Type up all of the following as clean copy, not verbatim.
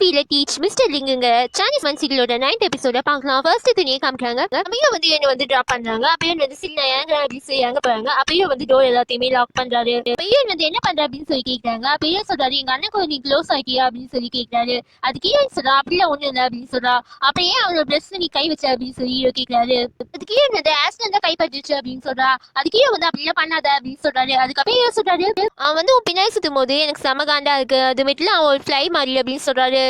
டிவில teach mister லிங்குங்க Chinese மன்சிகளோட 9th எபிசோட பார்க்கலாம். ஃபர்ஸ்ட் துணியை காமிக்கிறாங்க. அப்பயும் வந்து என்ன வந்து டிராப் பண்றாங்க. அப்பயும் வந்து சின்ன ஏங்க அப்படின்னு சொல்லி அங்க போறாங்க. அப்பயும் வந்து டோர் எல்லாத்தையுமே லாக் பண்றாரு. அப்பயும் வந்து என்ன பண்ற அப்படின்னு சொல்லி கேட்கறாங்க. அப்பயும் சொல்றாரு எங்க அண்ணனுக்கு நீ க்ளோஸ் ஆயிட்டியா அப்படின்னு சொல்லி கேட்கறாரு. அதுக்கு ஏன் சொல்றா அப்படிலாம் ஒண்ணு இல்லை அப்படின்னு சொல்றா. அப்புறம் ஏன் அவரோட ட்ரெஸ் நீ கை வச்ச அப்படின்னு சொல்லி கேட்கறாரு. அதுக்கு ஏன் வந்து ஆக்சிடென்ட் கைப்பற்றுச்சு அப்படின்னு சொல்றா. அதுக்கு ஏன் வந்து அப்படிலாம் பண்ணாத அப்படின்னு சொல்றாரு. அதுக்கப்புறம் ஏன் சொல்றாரு அவன் வந்து உன் பின்னாடி சுத்தும் போது எனக்கு சமகாண்டா இருக்கு. அது மட்டும் அவன் ஒரு ஃப்ளை மாதிரி அப்படின்னு சொல்றாரு.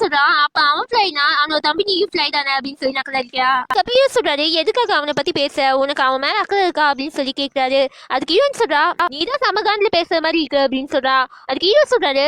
சொல்றான் அப்ப அவன் ஃப்ளைனா அவனோட தம்பி நீயும் ஃப்ளை தானே அப்படின்னு சொல்லி நக்கலா இருக்கியா. அதுக்கப்புறம் சொல்றாரு எதுக்காக அவனை பத்தி பேச உனக்கு அவன் மேல அக்கறை இருக்கா அப்படின்னு சொல்லி கேட்கிறாரு. அதுக்கு ஈவன் சொல்றா நீதான் சமகாண்டில பேசுற மாதிரி இருக்கு அப்படின்னு சொல்றா. அதுக்கு ஈவன் சொல்றாரு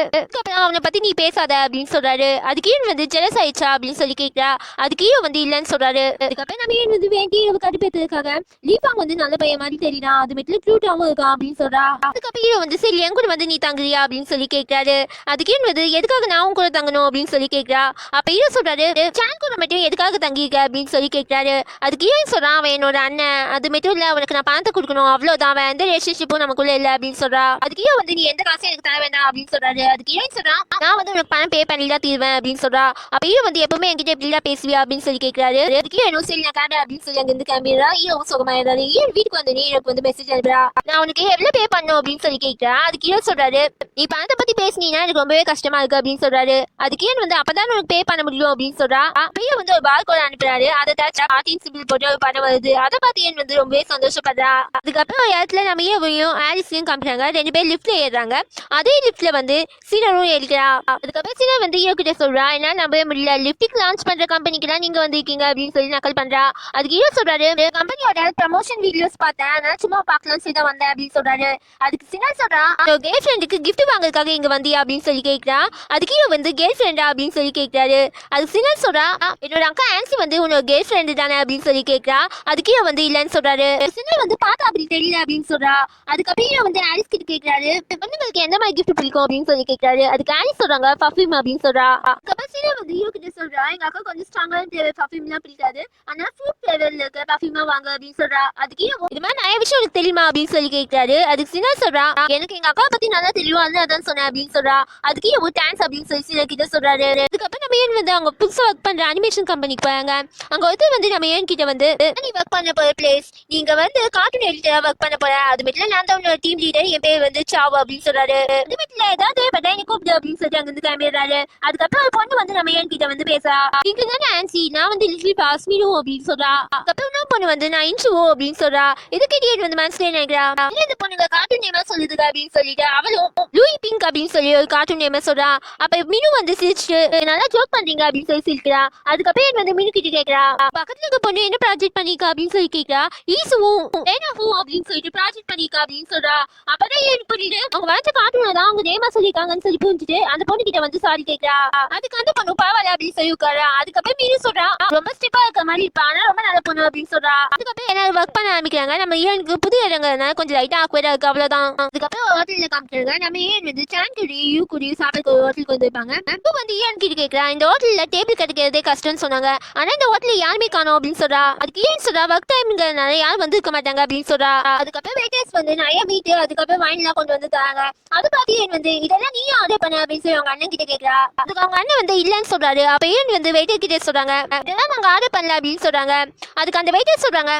அவனை பத்தி நீ பேசாத அப்படின்னு சொல்றாரு. அதுக்கு ஈவன் வந்து ஜெலஸ் ஆயிடுச்சா அப்படின்னு சொல்லி கேட்கிறா. அதுக்கு ஈவன் வந்து இல்லன்னு சொல்றாரு. அதுக்கப்புறம் நம்ம ஏன் வந்து வேண்டி கடுப்பேற்றதுக்காக லீஃபாங் வந்து நல்ல பையன் மாதிரி தெரியுதா அது மட்டும் க்யூட்டாவும் இருக்கா அப்படின்னு சொல்றா. அதுக்கப்புறம் வந்து சரி என் கூட வந்து நீ தங்குறியா அப்படின்னு சொல்லி கேட்கிறாரு. அதுக்கு வந்து எதுக்காக நான் கூட தங்கணும் அப்படின்னு சொல்லி கேட்கிறா. அப்ப ஹீரோ சொல்றாரு சான் கூட மட்டும் எதுக்காக தங்கியிருக்க அப்படின்னு சொல்லி கேட்கிறாரு. அதுக்கு ஹீரோ சொல்றான் அவன் என்னோட அண்ணன் அது மட்டும் இல்ல அவனுக்கு நான் பணத்தை கொடுக்கணும் அவ்வளவுதான் அவன் எந்த ரிலேஷன்ஷிப்பும் நமக்குள்ள இல்ல அப்படின்னு சொல்றா. அதுக்கு ஹீரோ வந்து நீ எந்த காசும் எனக்கு தர வேண்டாம் அப்படின்னு சொல்றாரு. அதுக்கு ஹீரோ சொல்றான் நான் வந்து உனக்கு பணம் பே பண்ணி தான் தீர்வேன் அப்படின்னு சொல்றா. அப்ப ஹீரோ வந்து எப்பவுமே என்கிட்ட இப்படிலாம் பேசுவியா அப்படின்னு சொல்லி கேட்கிறாரு. அதுக்கு ஹீரோ சரி நான் காட்ட அப்படின்னு சொல்லி அங்க இருந்து கிளம்பிடுறா. ஹீரோ சுகமாயிடாரு. ஹீரோ வீட்டுக்கு வந்து எனக்கு வந்து மெசேஜ் அனுப்புறா. நான் உனக்கு எவ்வளவு பே பண்ணும் அப்படின்னு சொல்லி கேட்கிறா. அதுக்கு ஹீரோ சொல்றாரு நீ பணத்தை பத்தி பேசினீங்கன்னா எனக்கு ரொம்பவே கஷ்டமா இருக்கு அப்படின்னு சொல்றாரு. அதுக்கு வந்து அப்பதான் உனக்கு பே பண்ண முடியும் அப்படின்னு சொல்றா. அப்பயும் வந்து ஒரு பார் கோட் அனுப்புறாரு. அதை தச்சா மார்டின் சிம்பிள் போட்டு ஒரு படம் வருது. அதை பார்த்து ஏன் வந்து ரொம்பவே சந்தோஷப்படுறா. அதுக்கப்புறம் ஒரு இடத்துல நம்ம ஏவையும் ஆலிஸையும் காமிக்கிறாங்க. 2 பேர் லிஃப்ட்ல ஏறாங்க. அதே லிஃப்ட்ல வந்து சீனரும் ஏறிக்கிறா. அதுக்கப்புறம் சீனர் வந்து ஹீரோ கிட்ட சொல்றா என்னால நம்பவே முடியல லிஃப்டிக் லான்ச் பண்ற கம்பெனிக்கு தான் நீங்க வந்திருக்கீங்க அப்படின்னு சொல்லி நக்கல் பண்றா. அதுக்கு ஹீரோ சொல்றாரு கம்பெனியோட ப்ரமோஷன் வீடியோஸ் பார்த்தேன் அதனால சும்மா பார்க்கலாம் சொல்லி தான் வந்தேன் அப்படின்னு சொல்றாரு. அதுக்கு சீனர் சொல்றா கேர்ள் ஃப்ரெண்டுக்கு கிஃப்ட் வாங்குறதுக்காக இங்க வந்தியா அப்படின்னு சொல்லி கேட்கிறா. அதுக்கு வந்து கேர்ள் ஃப்ரெண்டா அப்படின்னு சொல்லி கேட்கிறாரு. அதுக்கு சின்னர் சொல்றா என்னோட அக்கா ஆன்சி வந்து உன்னோட கேர்ள் ஃப்ரெண்டு தானே அப்படின்னு சொல்லி கேட்கிறா. அதுக்கு வந்து இல்லன்னு சொல்றாரு. சின்னர் வந்து பார்த்தா அப்படி தெரியல அப்படின்னு சொல்றா. அதுக்கப்புறம் வந்து ஆலிஸ் கிட்ட கேட்கிறாரு பொண்ணுங்களுக்கு எந்த மாதிரி கிஃப்ட் பிடிக்கும் அப்படின்னு சொல்லி கேட்கிறாரு. அதுக்கு ஆலிஸ் சொல்றாங்க பர்ஃபியூம் அப்படின்னு சொல்றா. அதுக்கப்புறம் சின்னர் வந்து ஹீரோ கிட்ட சொல்றா எங்க அக்கா கொஞ்சம் ஸ்ட்ராங்கான ஃபிளேவர் பர்ஃபியூம்லாம் பிடிக்காது ஆனா ஃப்ரூட் ஃபிளேவர்ல இருக்க பர்ஃபியூமா வாங்க அப்படின்னு சொல்றா. அதுக்கு இது மாதிரி நிறைய விஷயம் எனக்கு தெரியுமா அப்படின்னு சொல்லி கேட்கிறாரு. அதுக்கு சின்னர் சொல்றா எனக்கு எங்க அக்கா பத்தி நல்லா தெரியும் அதான் சொன்னேன் அப்படின்னு சொல்றா. அதுக்கு டான்ஸ் அப்படின்னு சொல்லி சில கிட்ட சொல்றாரு. அதுக்கப்புறம் நம்ம ஏன் வந்து அவங்க புதுசா ஒர்க் பண்ற அனிமேஷன் கம்பெனிக்கு போறாங்க. அங்க ஒருத்தர் வந்து நம்ம ஏன் கிட்ட வந்து நீ ஒர்க் பண்ண போற பிளேஸ் நீங்க வந்து கார்ட்டூன் எடிட்டரா ஒர்க் பண்ண போற அது மட்டும் நான் தான் உன்னோட டீம் லீடர் என் பேர் வந்து சாவ் அப்படின்னு சொல்றாரு. அது மட்டும் ஏதாவது பட்டா எனக்கு கூப்பிடு அப்படின்னு சொல்லி அங்க இருந்து கிளம்பிடுறாரு. அதுக்கப்புறம் ஒரு பொண்ணு வந்து நம்ம ஏன் கிட்ட வந்து பேசா நீங்க தானே ஆன்சி நான் வந்து லிட்டில் பாஸ்மினோ அப்படின்னு சொல்றா. அதுக்கப்புறம் நான் பொண்ணு வந்து நான் இன்சுவோ அப்படின்னு சொல்றா. இதுக்கு இடியட் வந்து மனசுல நினைக்கிறா இந்த பொண்ணுங்க கார்ட்டூன் நேமா சொல்லுது அப்படின்னு சொல்லிட்டு அவளும் லூயி பிங்க் அப்படின்னு சொல்லி ஒரு கார்ட்டூன் நேமா சொல்றா. அப்ப மினு வந்து சிரிச்சு நல்லா ஜோக் பண்றீங்க அப்படின்னு சொல்லி சிரிக்கிறா. அதுக்கப்புறம் வந்து மினு கிட்ட கேட்கிறா பக்கத்துல இருக்க பொண்ணு என்ன ப்ராஜெக்ட் பண்ணிருக்கா அப்படின்னு சொல்லி கேட்கிறா. ஈசுவும் லேனாவும் அப்படின்னு சொல்லிட்டு ப்ராஜெக்ட் பண்ணிருக்கா அப்படின்னு சொல்றா. அப்பதான் ஏன் புரியுது அவங்க வளர்த்த கார்ட்டூன்ல தான் அவங்க நேமா சொல்லிருக்காங்கன்னு சொல்லி புரிஞ்சுட்டு அந்த பொண்ணு கிட்ட வந்து சாரி கேட்கிறா. அதுக்கு அந்த பொண்ணு பரவாயில்ல அப்படின்னு சொல்லி உட்காரா. அதுக்கப்புறம் மீனு சொல்றா ரொம்ப ஸ்டெப்பா இருக்க மாதிரி இருப்பா ஆனா ரொம்ப நல்ல பொண்ணு அப்படின்னு சொல்றா. அதுக்கப்புறம் எல்லாரும் ஒர்க் பண்ண ஆரம்பிக்கிறாங்க. நம்ம ஏனுக்கு புது இடங்கிறதுனால கொஞ்சம் லைட்டா ஆக்வேடா இருக்கு அவ்வளவுதான். அதுக்கப்புறம் ஹோட்டல்ல காமிக்கிறாங்க. நம்ம ஏன் வந்து சான் குடி யூ குடி சாப்பிட ஹோட்டலுக்கு வந்திருப்பாங்க. இப்போ வந்து ஏன் கிட்ட கேட்கிறா இந்த ஹோட்டல்ல டேபிள் கிடைக்கிறதே கஷ்டம்னு சொன்னாங்க ஆனா இந்த ஹோட்டல்ல யாருமே காணோம் அப்படின்னு சொல்றா. அதுக்கு ஏன் சொல்றா ஒர்க் டைம்ங்கிறதுனால யாரும் வந்து இருக்க மாட்டாங்க அப்படின்னு சொல்றா. அதுக்கப்புறம் வெயிட்டர்ஸ் வந்து நிறைய மீட்டு அதுக்கப்புறம் வைன் எல்லாம் கொண்டு வந்து தராங்க. அது பார்த்து ஏன் வந்து இதெல்லாம் நீயும் ஆர்டர் பண்ண அப்படின்னு சொல்லி அவங்க அண்ணன் கிட்ட கேட்கிறா. அதுக்கு அவங்க அண்ணன் வந்து இல்லன்னு சொல்றாரு. அப்ப ஏன் வந்து வெயிட்டர் கிட்ட சொல்றாங்க இதெல்லாம் நாங்க ஆர்டர் பண்ணல அப்படின்னு சொல்றாங்க. அதுக்கு அந்த வெயிட்டர் சொல்றாங்க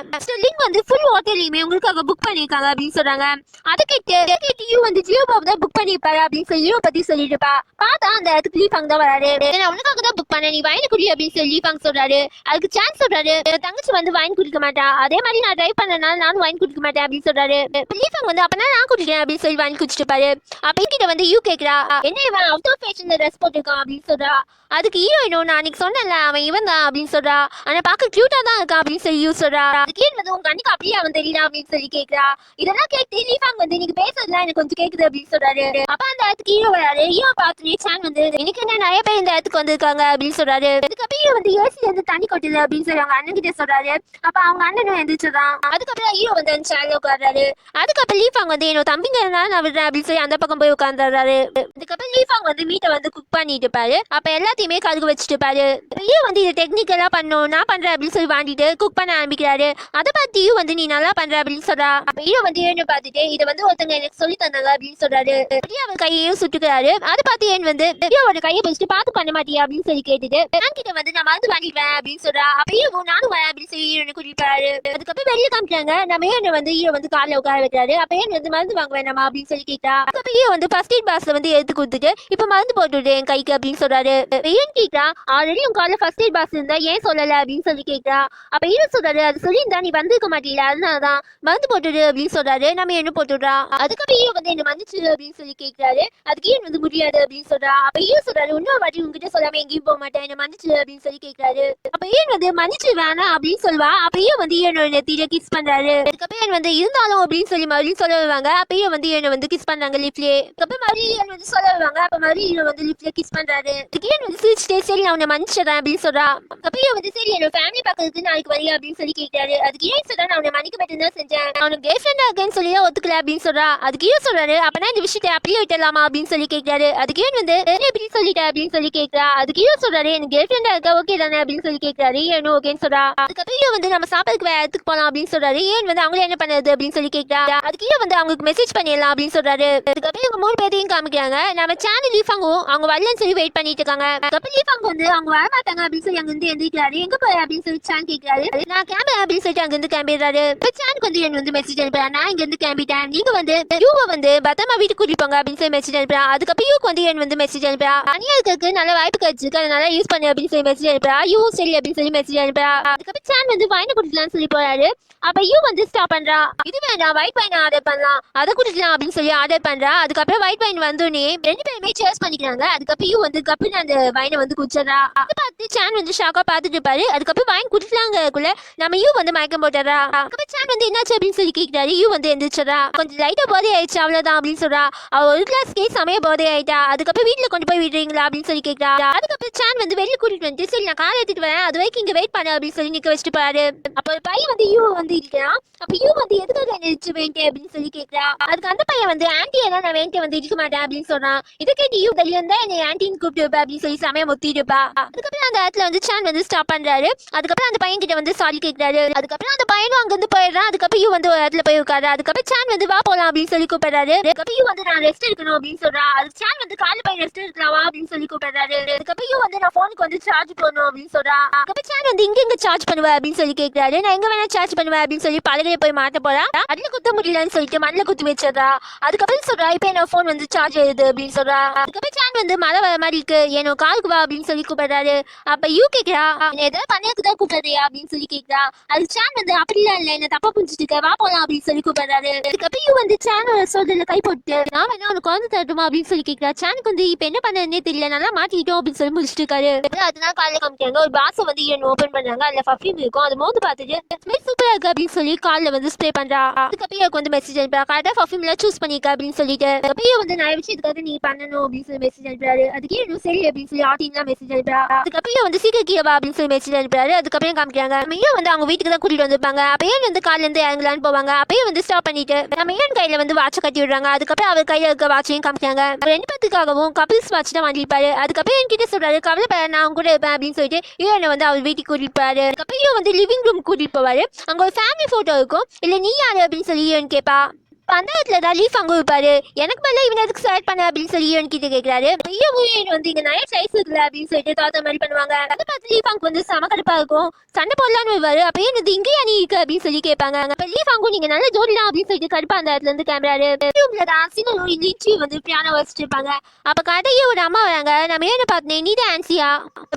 லிங்க் வந்து ஃபுல் ஹோட்டலையுமே உங்களுக்காக புக் பண்ணிருக்காங்க அப்படின்னு சொல்றாங்க. அது கேட்டு வந்து ஜியோ பாபு தான் புக் பண்ணிருப்பாரு அப்படின்னு சொல்லி ஹீரோ பத்தி சொல்லிட்டு இருப்பா. பார்த்தா அந்த இடத்துக்கு லீஃபாங் தான் வராரு. நான் உனக்காக தான் புக் பண்ண நீ வைன் குடி அப்படின்னு சொல்லி லீஃபாங் சொல்றாரு. அதுக்கு சான்ஸ் சொல்றாரு தங்கச்சி வந்து வைன் குடிக்க மாட்டா அதே மாதிரி நான் ட்ரைவ் பண்ணனால நானும் வைன் குடிக்க மாட்டேன் அப்படின்னு சொல்றாரு. லீஃபாங் வந்து அப்பனா நான் குடிக்கிறேன் அப்படின்னு சொல்லி வைன் குடிச்சிட்டு பாரு. அப்ப கிட்ட வந்து யூ கேட்கிறா என்ன இவன் அவுட் ஆஃப் ஃபேஷன்ல ட்ரெஸ் போட்டிருக்கான் அப்படின்னு சொல்றா. அதுக்கு ஹீரோயினோ நான் அன்னைக்கு சொன்னேன்ல அவன் இவன் தான் அப்படின்னு சொல்றா. ஆனா பார்க்க கியூட்டா தான் இருக்கான் அப்படின்னு சொல்லி யூ சொல்றா. அதுக்கு வந்து உங்க கண்ணுக்கு அப்படியே அவன் தெரியல அப்படின்னு சொல்லி கேட்கிறா. இதெல்லாம் கேட்டு லீஃபாங் வந்து நீங்க பேசுறதுலாம் எனக்கு கொஞ்சம் கேக்குது அப்படின்னு சொல்றாரு. அப்ப அந்த இடத்துக்கு ஹீரோ வராரு. ஹீரோ பார்த்துட்டு சான் வந்து எனக்கு என்ன நிறைய பேர் இந்த இடத்துக்கு வந்திருக்காங்க அப்படின்னு சொல்றாரு. அதுக்கப்புறம் ஹீரோ வந்து ஏசில இருந்து தண்ணி கொட்டுது அப்படின்னு சொல்லி அவங்க அண்ணன் கிட்ட சொல்றாரு. அப்ப அவங்க அண்ணனும் எந்திரிச்சுதான். அதுக்கப்புறம் ஹீரோ வந்து அந்த சேர்ல உட்கார்றாரு. அதுக்கப்புறம் லீஃபாங் வந்து என்னோட தம்பிங்க நான் விடுறேன் அப்படின்னு சொல்லி அந்த பக்கம் போய் உட்கார்ந்துறாரு. அதுக்கப்புறம் லீஃபாங் வந்து மீட்டை வந்து குக் பண்ணிட்டு இருப்பாரு. அப்ப எல்லாத்தையுமே கருகு வச்சுட்டு இருப்பாரு. ஹீரோ வந்து இதை டெக்னிக்கலா பண்ணும் நான் பண்றேன் அப்படின்னு சொல்லி வாங்கிட்டு குக் பண்ண ஆரம்பிக்கிறாரு. அதை பார்த்தியும் வந்து நீ நல்லா பண்ற அப்படின்னு சொல்றா. அப்ப ஹீரோ வந்து ஏன்னு பார்த்துட்டு இதை வந்து ஒருத்தங்க எனக்கு சொல்லி தந்தாங்க அப்படின்னு சொல்றாரு. அவர் கையையும் சுட்டுக்கிறாரு. அதை பார்த்து ஏன் வந்து ஹீரோவோட கையை பிடிச்சிட்டு பார்த்து பண்ண மாட்டியா அப்படின்னு சொல்லி கேட்டுட்டு நான் கிட்ட வந்து நான் மருந்து வாங்கிடுவேன் அப்படின்னு சொல்றா. அப்ப ஹீரோ நானும் வரேன் அப்படின்னு சொல்லி ஹீரோனை கூட்டிப்பாரு. அதுக்கப்புறம் வெளியே காமிக்கிறாங்க. நம்ம ஏன் வந்து ஹீரோ வந்து கார்ல உட்கார வைக்கிறாரு. அப்ப ஏன் வந்து மருந்து வாங்க வேணாமா அப்படின்னு சொல்லி கேட்டா. அப்ப ஹீரோ வந்து ஃபர்ஸ்ட் எய்ட் பாக்ஸ்ல வந்து எடுத்து கொடுத்துட்டு இப்ப மருந்து போட்டுட்டு என் கைக்கு அப்படின்னு சொல்றாரு. ஏன் கேட்டா ஆல்ரெடி உங்க கார்ல ஃபர்ஸ்ட் எய்ட் பாக்ஸ் இருந்தா ஏன் சொல்லல அப்படின்னு சொல்லி கேட்டா. அப்ப ஹீரோ சொல்றாரு அது சொல்லியிருந்தா நீ வந்திருக்க மாட்டீங்களா அதனாலதான் மருந்து போட்டுடு அப்படின்னு சொல்றாரு. நம்ம என்ன போட்டுடுறா. அதுக்கப்புறம் ஹீரோ வந்து என்ன மன்னிச்சு அப்படின்னு சொல்லி கேட்கிறாரு. அதுக்கு ஏன் வந்து முடியாது அப்படின்னு சொல்றா. அப்ப ஹீரோ சொல்றாரு இன்னொரு வாட்டி உங்ககிட்ட சொல்லாம எங்கேயும் போக மாட்டேன் என்ன மன்னிச்சு அப்படின்னு சொல்லி கேட்கிறாரு. அப்ப ஏன் வந்து மன்னிச்சு வேணாம் அப்படின்னு சொல்லுவா. அப்ப ஹீரோ வந்து என்னோட நெத்தியில கிஸ் பண்றாரு. அதுக்கப்புறம் ஏன் வந்து இருந்தாலும் அப்படின்னு சொல்லி மறுபடியும் சொல்ல வருவாங்க. அப்ப ஹீரோ வந்து என்ன வந்து கிஸ் பண்றாங்க லிப்ட்லயே. அதுக்கப்புறம் மறுபடியும் வந்து சொல்ல வருவாங்க. அப்ப மறுபடியும் ஹீரோ வந்து லிப்ட்ல கிஸ் பண்றாரு. அதுக்கு ஏன் வந்து சிரிச்சுட்டே சரி நான் உன்னை மன்னிச்சிடறேன் அப்படின்னு சொல்றா. அப்ப ஹீரோ வந்து சரி என்னோட ஃபேமிலி பக்கத்துக்கு நாளைக்கு வரையா அப்படின்னு சொல்லி கேட்கிறாரு. அதுக்கு ஏன் சொல்றா நான் உன்னை மன்னிக்க மட்டும் தான் செஞ்சேன் அவனுக்கு கேர்ள் ஃப்ரெண்டா இருக்கேன்னு சொல்லி ஒத்துக்கல அப்படின்னு சொல்றா. அதுக்கு ஏன் சொல்றாரு அப்பனா இந்த விஷயத்தை அப்படியே விட்டலாமா அப்படின்னு சொல்லி கேட்கிறாரு. அதுக்கு ஏன் வந்து எப்படி சொல்லிட்டேன் அப்படின்னு சொல்லி கேட்கிறா. அதுக்கு ஏன் சொல்றாரு எனக்கு கேர்ள் ஃப்ரெண்டா இருக்கா ஓகே தானே அப்படின்னு சொல்லி கேட்கிறாரு. ஏன்னு ஓகேன்னு சொல்றா. அதுக்கப்புறம் வந்து நம்ம சாப்பாடுக்கு வேற இடத்துக்கு போலாம் அப்படின்னு சொல்றாரு. ஏன் வந்து அவங்களே என்ன பண்ணுறது அப்படின்னு சொல்லி கேட்கிறா. அதுக்கு ஏன் வந்து அவங்களுக்கு மெசேஜ் பண்ணிடலாம் அப்படின்னு சொல்றாரு. அதுக்கப்புறம் இவங்க 3 பேரையும் காமிக்கிறாங்க. நம்ம சேனல் லீஃபாங்கும் அவங்க வரலன்னு சொல்லி வெயிட் பண்ணிட்டு இருக்காங்க. அதுக்கப்புறம் லீஃபாங் வந்து அவங்க வர மாட்டாங்க அப்படின்னு சொல்லி அங்க இருந்து எந்திரிக்கிறாரு. எங்க போய் அப்படின்னு சொல்லி சான் கேட்கிறாரு. நான் கேம்பேன் அப்படின்னு சொல்லிட்டு அங்க இருந்து கிளம்பிடுறாரு. சானுக்கு வந்து என்ன வந்து மெசேஜ் அனுப்புறேன் நான் இங்க இருந்து கிளம்பிட்டேன் நீங்க வந்து யூவை வந்து பத்திரமா வீட்டுக்கு கூட்டிட்டு போங்க அப்படின்னு சொல்லி மெசேஜ் அனுப்புறா. அதுக்கப்புறம் யூக்கு வந்து என்ன வந்து மெசேஜ் அனுப்புறா. தனியா இருக்கிறதுக்கு நல்ல வாய்ப்பு கிடைச்சிருக்கு அதனால யூஸ் பண்ணு அப்படின்னு சொல்லி மெசேஜ் அனுப்புறா. யூ சரி அப்படின்னு சொல்லி மெசேஜ் அனுப்புறா. அதுக்கப்புறம் சான் வந்து வைன் குடிக்கலாம்னு சொல்லி போறாரு. அப்ப யூ வந்து ஸ்டாப் பண்றா. இது வேண்டாம் ஒயிட் வைன் ஆர்டர் பண்ணலாம் அதை குடிக்கலாம் அப்படின்னு சொல்லி ஆர்டர் பண்றா. அதுக்கப்புறம் ஒயிட் வைன் வந்தோடனே 2 பேருமே சேர்ஸ் பண்ணிக்கிறாங்க. அதுக்கப்புறம் யூ வந்து கப்புன்னு அந்த வைனை வந்து குடிச்சிடறா. அதை பார்த்து சான் வந்து ஷாக்கா பார்த்துட்டு இருப்பாரு. அதுக்கப்புறம் வைன் குடிக்கலாங்கக்குள்ள நம்ம யூ வந்து மயக்கம் போட்டுறா. அதுக்கப்புறம் சான் வந்து என்னாச்சு அப்படின்னு சொல்லி கேட்கிறாரு. யூ வந்து எந்திரிச்சிடறா. கொஞ்சம் லைட்டா போதை ஆயிடுச்சு அவ்வளவுதான் அப்படின்னு சொல்றா. அவ ஒரு கிளாஸ்க்கே சமய போதை ஆயிட்டா. அதுக்கப்புறம் வீட்டுல கொண்டு போய் விடுறீங்களா அப்படின்னு சொல்லி கேட்கிறா. அதுக்கப்புறம் சான் வந்து வெளியே கூட்டிட்டு வந்து சரி நான் கார் எடுத்துட்டு வரேன் அது வரைக்கும் இங்க வெயிட் பண்ண அப்படின்னு சொல்லி நிக்க வச்சுட்டு பாரு. அப்ப ஒரு பையன் வந்து யூ வந்து இருக்கிறான். அப்ப யூ வந்து எதுக்காக எந்திரிச்சு வேண்டேன் அப்படின்னு சொல்லி கேட்கிறா. அதுக்கு அந்த பையன் வந்து ஆன்டி எல்லாம் நான் வேண்டே வந்து இருக்க மாட்டேன் அப்படின்னு சொல்றான். இதை கேட்டு யூ வெளியே இருந்தா என்னை ஆன்டின்னு கூப்பிட்டு வைப்பா அப்படின்னு சொல்லி சமயம் முத்திட்டுப்பா. அதுக்கப்புறம் அந்த இடத்துல வந்து சான் வந்து ஸ்டாப் பண்றாரு. அதுக்கப்புறம் அந்த பையன் கிட்ட வந்து சாரி கேட்கிறாரு. அதுக்கப்புறம் அந்த பையனும் அங்க இருந்து போயிடுறான். அதுக்கப்புறம் யூ வந்து ஒரு இடத்துல போய் உட்காரு. அதுக்கப்புறம் சான் வந்து வா போலாம் அப்படின்னு சொல்லி கூப்பிடுறாரு. அதுக்கப்புறம் யூ வந்து நான் ரெஸ்ட் எடுக்கணும் அப்படின்னு சொல்றா. அது சான் வந்து காலைல போய் ரெஸ்ட் எடுக்கலாமா அப்படின்னு சொல்லி கூப்பிடுறாரு. அதுக்கப்புறம் யூ வந்து நான் போனுக்கு வந்து சார்ஜ் பண்ணணும் அப்படின்னு சொல்றா. அதுக்கப்புறம் சான் வந்து இங்க சார்ஜ் பண்ணுவேன் அப்படின்னு சொல்லி கேட்கிறாரு. நான் எங்க வேணா சார்ஜ் பண்ணுவேன் அப்படின்னு சொல்லி பலகையை போய் மாட்ட போறா. அதுல குத்த முடியலன்னு சொல்லிட்டு மண்ணில் குத்தி வச்சிடறா. அதுக்கப்புறம் சொல்றா இப்ப என்ன போன் வந்து சார்ஜ் ஆகுது அப்படின்னு சொல்றா. அதுக்கப்புறம் சான் வந்து மழை வர மாதிரி இருக்கு என்னோட காருக்கு வா அப்படின்னு சொல்லி கூப்பிடுறாரு. அப்ப யூ கேட்கிறா ஏதாவது பண்ணையாக்கு தான் கூப்பிடுறியா அப்படின்னு சொல்லி கேட்கிறா. அது சான் வந்து அப்படிலாம் இல்ல என்ன தப்பா புரிஞ்சுட்டு இருக்க வா போலாம் அப்படின்னு சொல்லி கூப்பிடுறாரு. அதுக்கப்புறம் யூ வந்து சான் சொல்றதுல கை போட்டு நான் வேணா அவனுக்கு குழந்தை தரட்டுமா அப்படின்னு சொல்லி கேட்கிறா. சானுக்கு வந்து இப்ப என்ன பண்ணதுன்னே தெரியல நல்லா மாட்டிக்கிட்டோம் அப்படின்னு சொல்லி முடிச்சுட்டு இருக்காரு. அதனால காலையில காமிக்கிறாங்க ஒரு பாக்ஸ் வந்து ஓபன் பண்றாங்க. அதுல பர்ஃபியூம் இருக்கும் அது மோந்து பார்த்துட்டு சூப்பரா இருக்கு அப்படின்னு சொல்லி கால்ல வந்து ஸ்ப்ரே பண்றா. அதுக்கப்புறம் எனக்கு வந்து மெசேஜ் அனுப்புறா கரெக்டா பர்ஃபியூம்ல சூஸ் பண்ணிக்க அப்படின்னு சொல்லிட்டு. அதுக்கப்புறம் வந்து நிறைய விஷயத்துக்காக நீ பண்ணணும் அப்படின்னு சொல்லி மெசேஜ் அனுப்புறாரு. அதுக்கே இன்னும் சரி அப்படின்னு சொல்லி ஆட்டின்லாம் மெசேஜ் அனுப்புறா. அதுக்கப்புறம் வந்து சீக்கிரம் கீழவா அப்படின்னு சொல்லி மெசேஜ் அனுப்புறாரு. அதுக்கப்புறம் காமிக்கிறாங்க நம்ம வந்து அவங்க வீட்டுக்கு தான் கூட்டிட்டு வந்திருப்பாங்க. அப்பயே வந்து கால்ல இருந்து இறங்கலான்னு போவாங்க. அப்பயே வந்து ஸ்டாப் பண்ணிட்டு நம்ம கையில வந்து வாட்சை கட்டி விடுறாங்க. அதுக்கப்புறம் அவர் கையில இருக்க வாட்சையும் காமிக்கிறாங்க. 2 பேத்துக்காகவும் கபிள்ஸ் வாட்ச் தான் வாங்கிருப்பாரு. அதுக்கப்புறம் என்கிட்ட சொல்றாரு கவலைப்பட நான் கூட இருப்பேன் அப்படின்னு சொல்லிட்டு ஹீரோனை வந்து அவர் வீட்டுக்கு கூட்டிட்டு போறாரு. அதுக்கப்புறம் வந்து லிவிங் ரூம் கூட்டிட்டு போவாரு. அங்க ஒரு ஃபேமிலி போட்டோ இருக்கும். இல்ல நீ யாரு அப்படின்னு சொல்லி ஹீரோன் கேட்பா. அந்த இடத்துல தான் லீஃப் அங்கே இருப்பாரு. எனக்கு மேலே இவன் எதுக்கு செலக்ட் பண்ண அப்படின்னு சொல்லி ஈவன் கிட்ட கேட்கிறாரு. ஈவன் வந்து இங்க நிறைய சைஸ் இருக்குல்ல அப்படின்னு சொல்லிட்டு தாத்தா மாதிரி பண்ணுவாங்க. அதை பார்த்து லீஃப் அங்கு வந்து சமக்கடுப்பா இருக்கும். சண்டை போடலான்னு வருவாரு. அப்ப ஏன் இது இங்கேயா நீ இருக்கு அப்படின்னு சொல்லி கேட்பாங்க. அப்ப லீஃப் அங்கும் நீங்க நல்ல ஜோடிலாம் அப்படின்னு சொல்லிட்டு கடுப்பா அந்த இடத்துல இருந்து கிளம்புறாரு. ரூம்ல தான் சின்ன லிச்சி வந்து பியானோ வச்சுட்டு இருப்பாங்க. அப்ப கடையே ஒரு அம்மா வராங்க. நம்ம ஏன்னு பார்த்தேன் நீ தான் ஆன்சியா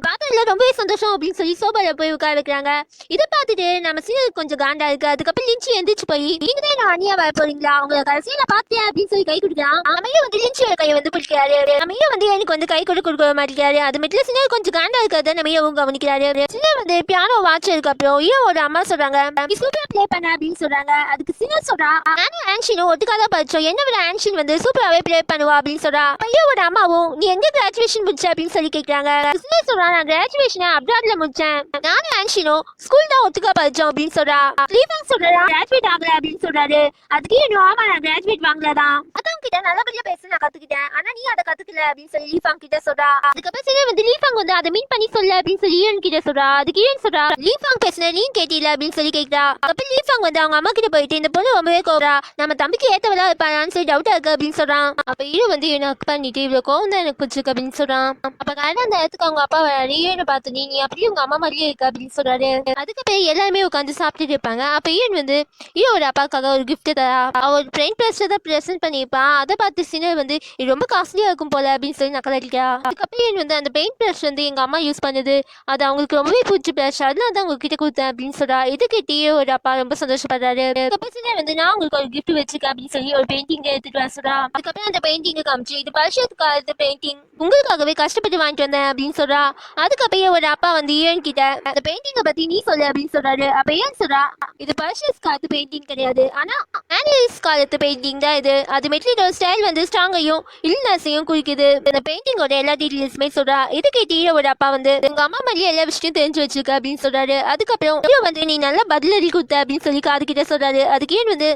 பார்த்ததுல ரொம்பவே சந்தோஷம் அப்படின்னு சொல்லி சோபால போய் உட்கார வைக்கிறாங்க. இதை பார்த்துட்டு நம்ம சீனு கொஞ்சம் காண்டா இருக்கு. அதுக்கப்புறம் லிச்சி எந்திரிச்சு போய் நீங்க தான் அணியா வர போறீங்களா அவங்க கடைசியில பாத்தியா அப்படின்னு சொல்லி கை கொடுக்கலாம். நம்ம வந்து லின்ச்சியோட கையை வந்து பிடிக்கிறாரு. நம்ம வந்து எனக்கு வந்து கை கொடுக்க மாட்டேங்கிறாரு. அது மட்டும் சின்ன கொஞ்சம் காண்டா இருக்காது நம்ம கவனிக்கிறாரு. சின்ன வந்து பியானோ வாட்சதுக்கு அப்புறம் ஒரு அம்மா சொல்றாங்க சூப்பரா பிளே பண்ண அப்படின்னு சொல்றாங்க. அதுக்கு சின்ன சொல்றா நானும் ஆன்ஷினும் ஒட்டுக்காதான் படிச்சோம், என்ன விட ஆன்ஷின் வந்து சூப்பராவே பிளே பண்ணுவா அப்படின்னு சொல்றா. ஐயோட அம்மாவும் நீ எங்க கிராஜுவேஷன் முடிச்ச அப்படின்னு சொல்லி கேட்கறாங்க. சின்ன சொல்றா நான் கிராஜுவேஷனை அப்ராட்ல முடிச்சேன், நானும் ஆன்ஷினும் ஸ்கூல் தான் ஒட்டுக்கா படிச்சோம் அப்படின்னு சொல்றா. லீஃபாங் சொல்றா கிராஜுவேட் ஆகல அப்படின்னு சொல்றாரு. அதுக்கு இன்னும் ஆமா நான் கிராஜுவேட் வாங்கலதான், அதான் கிட்ட நல்லபடியா பேச நான் கத்துக்கிட்டேன், ஆனா நீ அதை கத்துக்கல அப்படின்னு சொல்லி லீஃபாங் கிட்ட சொல்றா. அதுக்கப்புறம் சின்ன வந்து லீஃபாங் வந்து அதை மீன் பண்ணி சொல்ல அப்படின்னு சொல்லி ஈயன் கிட்ட சொல்றா. அதுக்கு ஈயன் சொல்றா லீஃபாங் பேசுன நீ கேட்டீல அப்படின்னு சொல்லி கேட்கிறா. அப்ப லீஃபாங் வந்து அவங்க அம்மா கிட்ட போயிட்டு இந்த பொண்ணு ரொம்பவே கோவரா, நம்ம தம்பிக்கு ஏத்தவளா இருப்பான்னு சொல்லி டவுட்டா இருக்கு அப்படின்னு சொல்றான். அப்ப ஈயன் வந்து என்ன அக் பண்ணிட்டு இவ்வளவு கோவம் தான் எனக்கு பிடிச்சிருக்கு அப்படின்னு சொல்றான். அப்ப கரெக்டா அந்த இடத்துக்கு அவங்க அப்பா வராரு. ஈயனை பார்த்து நீ அப்படியே உங்க அம்மா மாதிரியே இருக்கு அப்படின்னு சொல்றாரு. அதுக்கப்புறம் எல்லாருமே உட்காந்து சாப்பிட்டுட்டு இருப்பாங்க. அப்ப ஈயன் வந்து ஈயோட அப்பாக்காக ஒரு கிஃப்ட் தரா. அவர் பிரெயின் பிளஸ்ல தான் ப்ரெசென்ட் பண்ணியிருப்பான். அதை பார்த்து சின்ன வந்து இது ரொம்ப காஸ்ட்லியா இருக்கும் போல அப்படின்னு சொல்லி நக்கலடிக்கா. அதுக்கப்புறம் ஈயன் வந்து அந்த பெயிண்ட் ப்ரஷ் வந்து எங்க அம்மா யூஸ் பண்ணுது, அது அவங்களுக்கு ரொம்பவே பிடிச்ச ப்ரஷ், அதனால தான் உங்ககிட்ட கொடுத்தேன் அப்படின்னு சொல்றா. இது கேட்டியே ஒரு அப்பா ரொம்ப சந்தோஷப்படுறாரு. அதுக்கப்புறம் சின்ன வந்து நான் உங்களுக்கு ஒரு கிஃப்ட் வச்சிருக்கேன் அப்படின்னு சொல்லி ஒரு பெயிண்டிங் எடுத்துட்டு வர சொல்றா. அதுக்கப்புறம் அந்த பெயிண்டிங் காமிச்சு இது பரிசத்துக்காக பெயிண்டிங் உங்களுக்காகவே கஷ்டப்பட்டு வாங்கிட்டு வந்தேன் அப்படின்னு சொல்றா. அதுக்கப்புறம் ஒரு அப்பா வந்து ஈயன் கிட்ட அந்த பெயிண்டிங்கை பத்தி நீ சொல்லு அப்படின்னு சொல்றாரு. அப்ப ஏன் சொல்றா இது பரிசஸ் காலத்து பெயிண்டிங் கிடையாது, ஆனா ஆனியல்ஸ் காலத்து பெயிண்டிங் தான் இது, அது மெட்டீரியல் ஸ்டைல் வந்து ஸ்ட்ராங்கையும் இல்னஸையும் குறிக்குது, இந்த பெயிண்டிங்கோட எல்லா டீட்டெயில்ஸுமே சொல்றா. இது கேட்டு ஒரு அப்பா வந்து உங்க அம்மா மாதிரியே எல்லா விஷயம் தெரிஞ்சு வச்சிருக்க அப்படின்னு சொல்றாரு. அதுக்கப்புறம் வந்து நீ நல்லா பதிலடி கொடுத்த அப்படின்னு சொல்லி காது கிட்ட சொல்றாரு. அதுக்கு ஏன் வந்து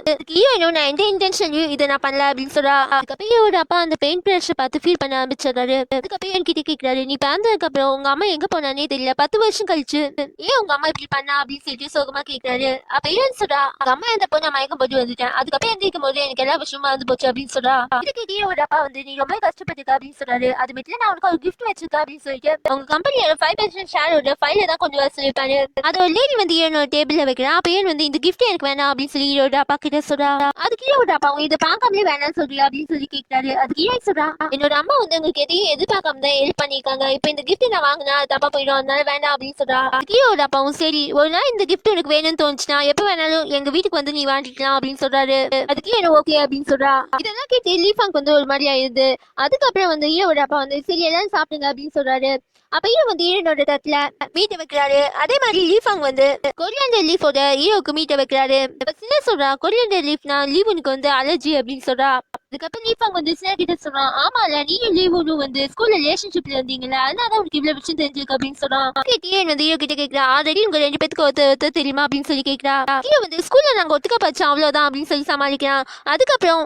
நான் எந்த இன்டென்ஷன்லயும் இதை நான் பண்ணல அப்படின்னு சொல்றா. அதுக்கப்புறம் ஒரு அப்பா அந்த பெயிண்ட் ப்ரஷ் பார்த்து ஃபீல் பண்ண ஆரம்பிச்சிடுறாரு. அதுக்கப்புறம் என்கிட்ட கேட்கிறாரு நீ பிறந்ததுக்கு அப்புறம் உங்க அம்மா எங்க போனானே தெரியல, 10 வருஷம் கழிச்சு ஏன் உங்க அம்மா இப்படி பண்ணா அப்படின்னு சொல்லிட்டு சோகமா கேட்கிறாரு. அப்ப ஏன் சொல்றா அவங்க அம்மா இந்த பொண்ணு மயக்கம் போட்டு வந்துட்டேன், அதுக்கப்புறம் எந்திரிக்கும் போது எனக்கு எல்லா விஷயமா வந்து போச்சு அப்படின்னு சொல்றா. இதுக்கு ஒரு அப்பா வந்து நீ ரொம்ப கஷ்டப்பட்டுக்க அப்படின்னு சொல்றாரு. அது மட்டும் நான் உனக்கு ஒரு கிஃப்ட் வச்சிருக்கேன் அப்படின்னு சொல்லிட்டு உங்க கம்பெனியோட 5% ஷேரோட ஃபைல தான் கொண்டு வர சொல்லிருப்பாரு. அது ஒரு லேடி வந்து என்னோட டேபிள்ல வைக்கிறான். அப்ப ஏன் வந்து இந்த கிஃப்ட் எனக்கு வேணாம் அப்படின்னு சொல்லி ஒரு அப்பா கிட்ட சொல்றா. அதுக்கு ஒரு அப்பா இதை பார்க்காமலே வேணாம் சொல்றியா அப்படின்னு சொல்லி கேட்கிறாரு. அதுக்கு ஏன் சொல்றா என்னோட அம்மா வந்து உங்களுக்கு எதையும் எதிர்பார்க்காம தான் ஹெல்ப் பண்ணிருக்காங்க, இப்ப இந்த கிஃப்ட் நான் வாங்கினா தப்பா போயிடும், அதனால வேண்டாம் அப்படின்னு சொல்றா. அதுக்கு ஒரு அப்பாவும் சரி ஒரு நாள் இந்த கிஃப்ட் உனக்கு வேணும்னு தோணுச்சுன்னா எப்ப வேணாலும் எங்க வீட்டுக்கு வந்து நீ வாங்கிக்கலாம் அப்படின்னு சொல்றாரு. அதுக்கு என்ன ஓகே அப்படின்னு சொல்றா. இதெல்லாம் கேட்டு லீஃபாங் வந்து ஒரு மாதிரி ஆயிடுது. அதுக்கப்புறம் வந்து ஈயோட அப்பா வந்து சரி எல்லாரும் சாப்பிடுங்க அப்படின்னு சொல்றாரு. அப்ப ஈயோ வந்து ஈரனோட தட்டுல மீட்டை வைக்கிறாரு. அதே மாதிரி லீஃபாங் வந்து கொரியாண்டர் லீஃபோட ஈயோக்கு மீட்டை வைக்கிறாரு. சின்ன சொல்றா கொரியாண்டர் லீஃப்னா லீவுனுக்கு வந்து அலர்ஜி அப்படின்னு சொல்றா. அதுக்கப்புறம் லீஃபாங் வந்து சின்ன கிட்ட சொல்றான் ஆமால நீயும் லீவுனும் வந்து ஸ்கூல்ல ரிலேஷன்ஷிப்ல இருந்தீங்களா, அதனால உனக்கு இவ்வளவு விஷயம் தெரிஞ்சிருக்கு அப்படின்னு சொல்றான். ஈயன் வந்து ஈயோ கிட்ட கேட்கிறா ஆல்ரெடி உங்க 2 பேத்துக்கு ஒருத்தர் தெரியுமா அப்படின்னு சொல்லி கேட்கிறா. ஈயோ வந்து ஸ்கூல்ல நாங்க ஒத்துக்க படிச்சோம் அவ்வளவுதான் அப்படின்னு சொல்லி சமாளிக்கிறான். அதுக்கப்புறம்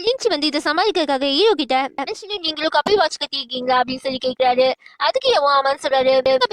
லின்ச் வந்து இதை சமாளிக்கிறதுக்காக ஈயோ கிட்ட நீங்களும் கப்பல் வாட்ச் கட்டிருக்கீங்களா அப்படின்னு சொல்லி கேட்கிறாரு. அதுக்கு ஆமான்னு சொல்றாரு.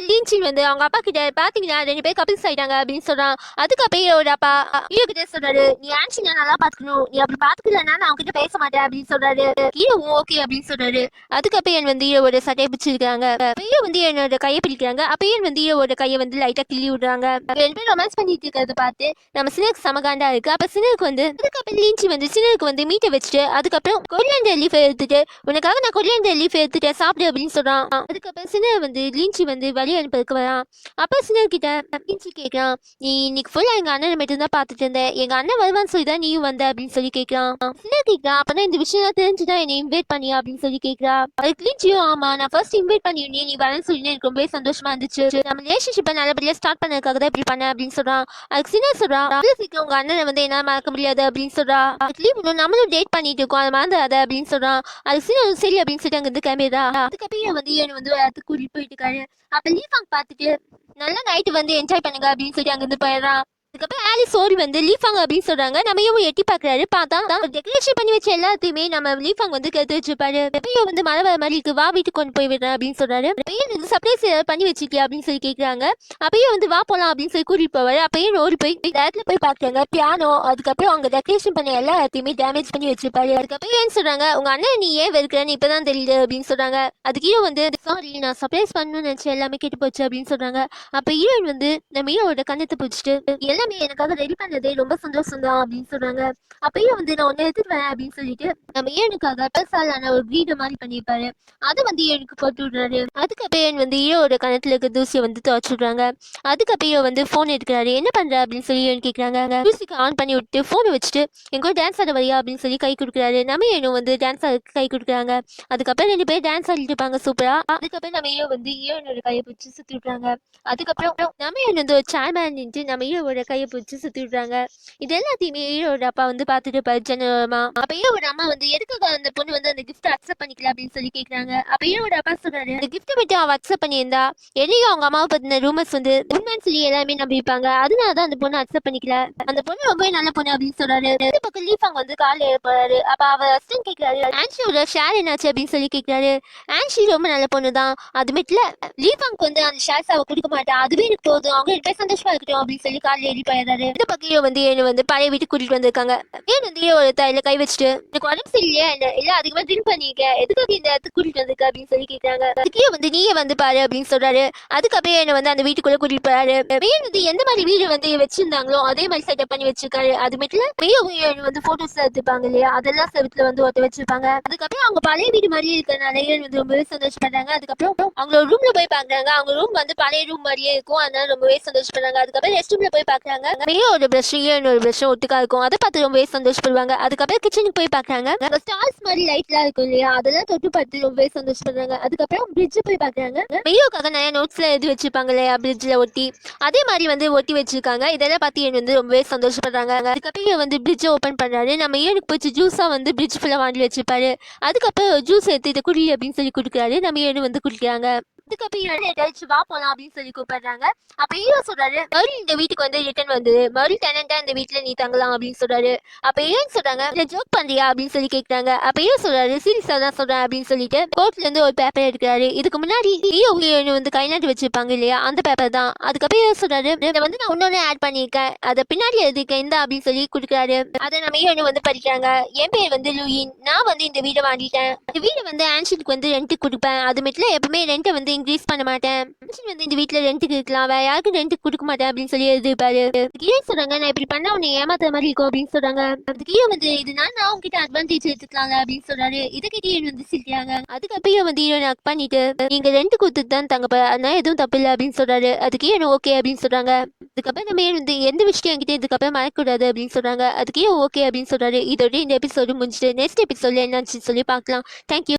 லின்ச்சின் வந்து அவங்க அப்பா கிட்ட பாத்தீங்களா 2 பேர் கப்பல்ஸ் ஆயிட்டாங்க அப்படின்னு சொல்றான். அதுக்கப்புறம் ஒரு அப்பா ஈயோ கிட்ட சொல்றாரு நீ ஆன்ஷினா நல்லா பாத்துக்கணும், நீ அப்படி பாத்துக்கலன்னா நான் அவங்க கிட்ட பேச மாட்டேன் அப்படின்னு சொல்றாரு. ஈயோவும் ஓகே அப்படின்னு சொல்றாரு. அதுக்கப்புறம் வந்து ஈயோட சட்டையை பிடிச்சிருக்காங்க. ஈயோ வந்து என்னோட கையை பிடிக்கிறாங்க. அப்ப வந்து ஈயோட கையை வந்து லைட்டா கிள்ளி விடுறாங்க. 2 பேரும் ரொமான்ஸ் பண்ணிட்டு இருக்கிறத பார்த்து நம்ம சினருக்கு சமகாண்டா இருக்கு. அப்ப சினருக்கு வந்து அதுக்கப்புறம் லின்ச்சி வந்து சினருக்கு வந்து மீட்டை வச்சுட்டு அதுக்கப்புறம் கொரியாண்டர் லீஃப் எடுத்துட்டு உனக்காக நான் கொரியாண்டர் லீஃப் எடுத்துட்டு சாப்பிடு அப்படின்னு சொல்றான். அதுக்கப்புறம் சினர் வந்து லின்ச்சி வந்து வழி அனுப்புறதுக்கு வரான். அப்ப சினர் கிட்ட லின்ச்சி கேட்கறான் நீ இன்னைக்கு ஃபுல்லா எங்க அண்ணனை மட்டும் தான் பாத்துட்டு இருந்த, எங்க அண்ணன் வருவான்னு சொல்லி தான் நீயும் வந்த அப்படின்னு சொல்லி கேட்கறான். சினர் கேட்கறான் அப்பதான் இந்த விஷயம் தெரிஞ்சுதான் என்னை இன்வைட் பண்ணியா அப்படின்னு சொல்லி கேட்கறா. அதுக்கு லின்ச்சியும் ஆமா நான் ஃபர்ஸ்ட் இன்வைட் பண்ணிருந்தேன், நீ வரேன்னு சொல்லி எனக்கு ரொம்பவே சந்தோஷமா இருந்துச்சு, நம்ம ரிலேஷன்ஷிப்பை நல்லபடியா ஸ்டார்ட் பண்ணதுக்காக தான் இப்படி பண்ண அப்படின்னு சொல்றான். அதுக்கு சின்ன சொல்றா சீக்கிரம் உங்க அண்ணனை வந்து என்னால மறக்க முடியாது அப்படின்னு சொல்றா. அதுக்கு நம்மளும் டேட் பண்ணிட்டு இருக்கோம் அதை மறந்துடாத அப்படின்னு சொல்றான். அதுக்கு சின்ன சரி அப்படின்னு சொல்லிட்டு அங்க இருந்து கிளம்பிடுறா. அதுக்கப்புறம் வந்து என்ன வந்து அதுக்கு கூட்டிட்டு போயிட்டு இருக்காரு. அப்ப லீஃபாங் பார்த்துட்டு நல்லா நைட்டு வந்து என்ஜாய் பண்ணுங்க அப்படின்னு சொல்லி அங்க இருந்து போயிடுறான். அதுக்கப்புறம் ஆலிஸ் ஓடி வந்து லீஃபாங் அப்படின்னு சொல்றாங்க. நம்ம எட்டி பாக்குறாரு. பார்த்தா டெக்கரேஷன் பண்ணி வச்ச எல்லாத்தையுமே நம்ம லீஃபாங் வந்து கெடுத்து வச்சிருப்பாரு. எப்பயும் வந்து மழை வர மாதிரி இருக்கு, வா வீட்டுக்கு கொண்டு போய் விடுறேன் அப்படின்னு சொல்றாரு. பையன் வந்து சர்ப்ரைஸ் பண்ணி வச்சிருக்கியா அப்படின்னு சொல்லி கேட்கறாங்க. அப்பயும் வந்து வா போலாம் அப்படின்னு சொல்லி கூட்டிட்டு போவாரு. அப்பயும் ஓடி போய் இடத்துல போய் பாக்குறாங்க பியானோ. அதுக்கப்புறம் அவங்க டெக்கரேஷன் பண்ண எல்லாத்தையுமே டேமேஜ் பண்ணி வச்சிருப்பாரு. அதுக்கப்புறம் ஏன் சொல்றாங்க உங்க அண்ணன் நீ ஏன் வெறுக்கிறன்னு இப்பதான் தெரியுது அப்படின்னு சொல்றாங்க. அதுக்கு வந்து சாரி நான் சர்ப்ரைஸ் பண்ணணும்னு நினைச்சேன் எல்லாமே கெட்டு போச்சு அப்படின்னு சொல்றாங்க. அப்ப ஹீரோயின் வந்து நம்ம ஹீரோட கண்ணத்தை பிடிச்சிட்டு எல்லாமே எனக்காக ரெடி பண்ணதே ரொம்ப சந்தோஷம் தான் அப்படின்னு சொல்றாங்க. அப்பயும் வந்து நான் ஒன்னு எடுத்துட்டு வரேன் அப்படின்னு சொல்லிட்டு நம்ம ஏனுக்காக பெருசாலான ஒரு வீடு மாதிரி பண்ணியிருப்பாரு. அதை வந்து ஏனுக்கு போட்டு விடுறாரு. அதுக்கப்புறம் வந்து ஈயோட கணத்துல இருக்க தூசியை வந்து துவைச்சு விடுறாங்க. அதுக்கப்புறம் வந்து போன் எடுக்கிறாரு. என்ன பண்ற அப்படின்னு சொல்லி ஏன் கேட்கறாங்க. மியூசிக் ஆன் பண்ணி விட்டு போனை வச்சுட்டு எங்கோ டான்ஸ் ஆட வரியா அப்படின்னு சொல்லி கை கொடுக்குறாரு. நம்ம ஏனும் வந்து டான்ஸ் ஆட கை கொடுக்குறாங்க. அதுக்கப்புறம் 2 பேரும் டான்ஸ் ஆடிட்டு இருப்பாங்க சூப்பரா. அதுக்கப்புறம் நம்ம ஈயோ வந்து ஈயோனோட கையை பிடிச்சி சுத்தி விடுறாங்க. அதுக்கப்புறம் நம்ம ஏன் வந்து ஒரு சேர்மேன் நின்று நம்ம ஈயோட கையை பிடிச்சி சுத்தி விடுறாங்க. இது எல்லாத்தையுமே ஈயோட அப்பா வந்து பார்த்துட்டு இருப்பாரு ஜனமா. அப்ப ஈயோட அம்மா வந்து எதுக்காக அந்த பொண்ணு வந்து அந்த கிஃப்ட் அக்செப்ட் பண்ணிக்கல அப்படின்னு சொல்லி கேட்கறாங்க. அப்ப ஈயோட அப்பா சொல்றாரு, அந்த கிஃப்ட் மட்டும் அவ அக்செப்ட் பண்ணியிருந்தா என்னையும் அவங்க அம்மாவை பத்தின ரூமர்ஸ் வந்து உண்மைன்னு சொல்லி எல்லாமே நம்பிப்பாங்க. அதனாலதான் அந்த பொண்ணு அக்செப்ட் பண்ணிக்கல. அந்த பொண்ணு ரொம்ப நல்ல பொண்ணு அப்படின்னு சொல்றாரு. இந்த பக்கம் லீஃபாங் வந்து காலையில எழுப்புறாரு. அப்ப அவ அசிஸ்டன்ட் கேட்கறாரு, ஆன்ஷியோட ஷேர் என்னாச்சு அப்படின்னு சொல்லி கேட்கறாரு. ஆன்ஷி ரொம்ப நல்ல பொண்ணு தான், அது மட்டும் லீஃபாங்க்கு வந்து அந்த ஷேர்ஸ் அவ கொடுக்க மாட்டா, அதுவே எனக்கு போதும், அவங்க 2 பேரும் சந்தோஷமா இருக்கட்டும் அப்படின்னு சொல்லி காலையில எழுதி போயிடுறாரு. இந்த பக்கம் வந்து ஏன்னு வந்து பழைய வீட்டுக்கு கூட்டிட்டு வந்திருக்காங்க. ஏன் வந்து ஒரு தலையில கை வச்சுட்டு எனக்கு உடம்பு சரியில்லையா இல்ல அதிகமா ட்ரிங்க் பண்ணிருக்க, எதுக்காக இந்த இடத்துக்கு கூட்டிட்டு வந்திருக்க அப்படின்னு சொல்லி கேட்கறாங்க. அதுக்கே வந்து நீயே வந்து பாரு அப்படின்னு சொல்றாரு. அதுக்கப்புறம் என்ன வந்து அந்த வீட்டுக்குள்ள கூட்டிட்டு போறாரு. ஏன் வந்து எந்த மாதிரி வீடு வந்து வச்சிருந்தாங்களோ அதே மாதிரி செட்டப் பண்ணி வச்சிருக்காரு. அது மட்டும் வந்து போட்டோஸ் எடுத்துப்பாங்க இல்லையா, அதெல்லாம் செவத்துல வந்து ஒட்ட வச்சிருப்பாங்க. அதுக்கப்புறம் அவங்க பழைய வீடு மாதிரியே இருக்கனால ஏன் வந்து ரொம்பவே சந்தோஷப்படுறாங்க. அதுக்கப்புறம் அவங்களோட ரூம்ல போய் பாக்குறாங்க. அவங்க ரூம் வந்து பழைய ரூம் மாதிரியே இருக்கும், அதனால ரொம்பவே சந்தோஷப்படுறாங்க. அதுக்கப்புறம் ரெஸ்ட் ரூம்ல போய் பாக்குறாங்க. ஒரு பிரஷ் ஒரு பிரஷ் ஒட்டுக்கா இருக்கும், அதை பார்த்து ரொம்பவே சந்தோஷப்படுவாங்க. அதுக்கப்புறம் கிச்சனுக்கு போய் பாக்குறாங்க. ஸ்டார்ஸ் மாதிரி லைட்லாம் இருக்கும் இல்லையா, அதெல்லாம் தொட்டு பார்த்து ரொம்பவே சந்தோஷப்படுறாங்க. அதுக்கப்புறம் பிரிட்ஜ் போய் பாக்குறாங்க. மெய்யோக்காக நிறைய நோட்ஸ்ல எழுதி வச்சிருப்பாங்க இல்லையா பிரிட்ஜ்ல ஒட்டி, அதே மாதிரி வந்து ஒட்டி வச்சிருக்காங்க. இதெல்லாம் பார்த்து ஏன் வந்து ரொம்பவே சந்தோஷப்படுறாங்க. அதுக்கப்புறம் வந்து பிரிட்ஜ் ஓபன் பண்றாரு. நம்ம ஏனுக்கு போச்சு ஜூஸா வந்து பிரிட்ஜ் ஃபுல்லா வாங்கி வச்சிருப்பாரு. அதுக்கப்புறம் ஜூஸ் எடுத்து இதை குடி அப்படின்னு சொல்லி குடிக்கிறாரு. நம்ம ஏனு வந்து குடிக்கிறாங்க. அதுக்கப்புறம் ஏதாச்சும் வா போலாம் அப்படின்னு சொல்லி கூப்பிடுறாங்க. அப்ப ஹீரோ சொல்றாரு, மறுபடியும் இந்த வீட்டுக்கு வந்து ரிட்டர்ன் வந்து மறுபடியும் டெனண்டா இந்த வீட்டுல நீ தங்கலாம் அப்படின்னு சொல்றாரு. அப்ப ஏன் சொல்றாங்க, இல்ல ஜோக் பண்றியா அப்படின்னு சொல்லி கேட்கறாங்க. அப்ப ஹீரோ சொல்றாரு, சீரியஸா தான் சொல்றேன் அப்படின்னு சொல்லிட்டு கோர்ட்ல இருந்து ஒரு பேப்பர் எடுக்கிறாரு. இதுக்கு முன்னாடி ஹீரோ வந்து கை நாட்டு வச்சிருப்பாங்க இல்லையா, அந்த பேப்பர் தான். அதுக்கப்புறம் ஹீரோ சொல்றாரு, இதை வந்து நான் இன்னொன்னு ஆட் பண்ணியிருக்கேன், அதை பின்னாடி எழுதிருக்கேன் இந்த அப்படின்னு சொல்லி கொடுக்குறாரு. அதை நம்ம ஹீரோ வந்து படிக்கிறாங்க. என் பேர் வந்து லூயின், நான் வந்து இந்த வீடை வாங்கிட்டேன். இந்த வீடு வந்து ஆன்ஷியனுக்கு வந்து ரெண்ட்டுக்கு கொடுப்பேன், அது மட்டும் எப்பவுமே ரெண்ட்டை வந்து இன்க்ரீஸ் பண்ண மாட்டேன். ஆன்ஷியன் வந்து இந்த வீட்டுல ரெண்ட்டுக்கு இருக்கலாம், வேற யாருக்கும் ரெண்ட்டுக்கு கொடுக்க மாட்டேன் அப்படின்னு சொல்லி எழுதிருப்பாரு. கீழே சொல்றாங்க, நான் இப்படி பண்ணா உன்னை ஏமாத்துற மாதிரி இருக்கும் அப்படின்னு சொல்றாங்க. அதுக்கு கீழே வந்து இதனால நான் உங்ககிட்ட அட்வான்டேஜ் எடுத்துக்கலாங்க அப்படின்னு சொல்றாரு. இதை கிட்டே வந்து சிரிக்கிறாங்க. அதுக்கப்புறம் வந்து ஹீரோனை அக் பண்ணிட்டு நீங்க ரெண்ட் கொடுத்துட்டு தான் தங்க போற, அதனால எதுவும் தப்பு இல்லை அப்படின்னு சொல்றாரு. அதுக்கு ஏன் ஓகே அப்படின்னு சொல்றாங்க. அதுக்கப்புறம் நம்ம வந்து எந்த விஷயம் என்கிட்ட இதுக்கப்புறம் மறக்கூடாது அப்படின்னு சொல்றாங்க. அதுக்கே ஓகே அப்படின்னு சொல்றாரு. இதோட இந்த எபிசோடு முடிஞ்சுட்டு நெக்ஸ்ட் எபிசோட்ல என்னாச்சு சொல்லி பார்க்கலாம். தேங்க்யூ.